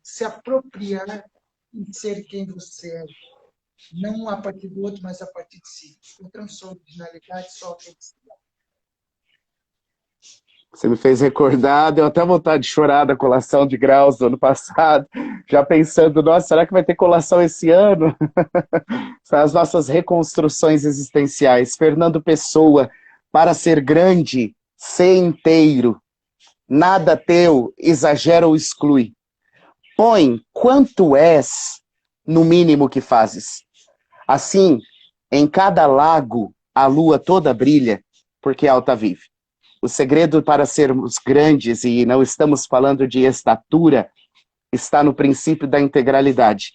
se apropriar em ser quem você é? Não a partir do outro, mas a partir de si. Encontrando sua originalidade, sua autenticidade. Você me fez recordar, deu até vontade de chorar da colação de graus do ano passado, já pensando, nossa, será que vai ter colação esse ano? São as nossas reconstruções existenciais. Fernando Pessoa, para ser grande, ser inteiro, nada teu exagera ou exclui. Põe quanto és no mínimo que fazes. Assim, em cada lago a lua toda brilha, porque alta vive. O segredo para sermos grandes, e não estamos falando de estatura, está no princípio da integralidade.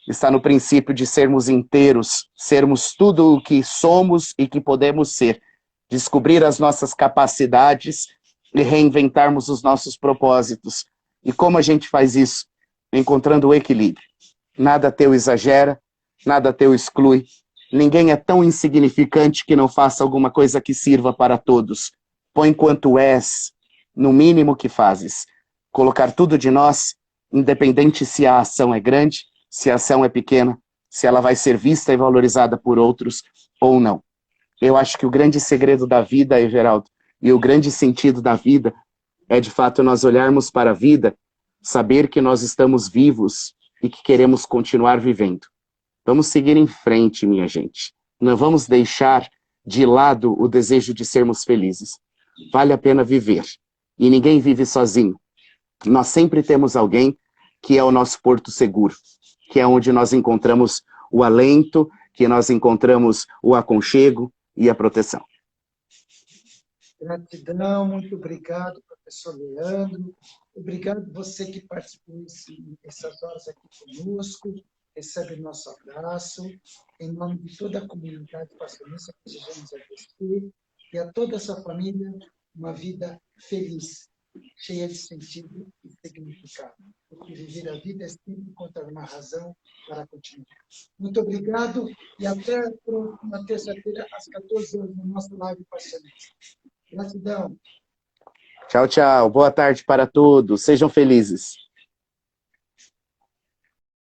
Está no princípio de sermos inteiros, sermos tudo o que somos e que podemos ser. Descobrir as nossas capacidades e reinventarmos os nossos propósitos. E como a gente faz isso? Encontrando o equilíbrio. Nada teu exagera, nada teu exclui. Ninguém é tão insignificante que não faça alguma coisa que sirva para todos. Põe quanto és, no mínimo que fazes. Colocar tudo de nós, independente se a ação é grande, se a ação é pequena, se ela vai ser vista e valorizada por outros ou não. Eu acho que o grande segredo da vida, Everaldo, e o grande sentido da vida é, de fato, nós olharmos para a vida, saber que nós estamos vivos e que queremos continuar vivendo. Vamos seguir em frente, minha gente. Não vamos deixar de lado o desejo de sermos felizes. Vale a pena viver. E ninguém vive sozinho. Nós sempre temos alguém que é o nosso porto seguro, que é onde nós encontramos o alento, que nós encontramos o aconchego e a proteção. Gratidão, muito obrigado, professor Leandro. Obrigado você que participou essas horas aqui conosco. Recebe nosso abraço. Em nome de toda a comunidade passionista, desejamos a você e a toda a sua família uma vida feliz, cheia de sentido e significado. Porque viver a vida é sempre encontrar uma razão para continuar. Muito obrigado e até a próxima terça-feira, às 14 horas, no nosso live passionista. Gratidão. Tchau, tchau. Boa tarde para todos. Sejam felizes.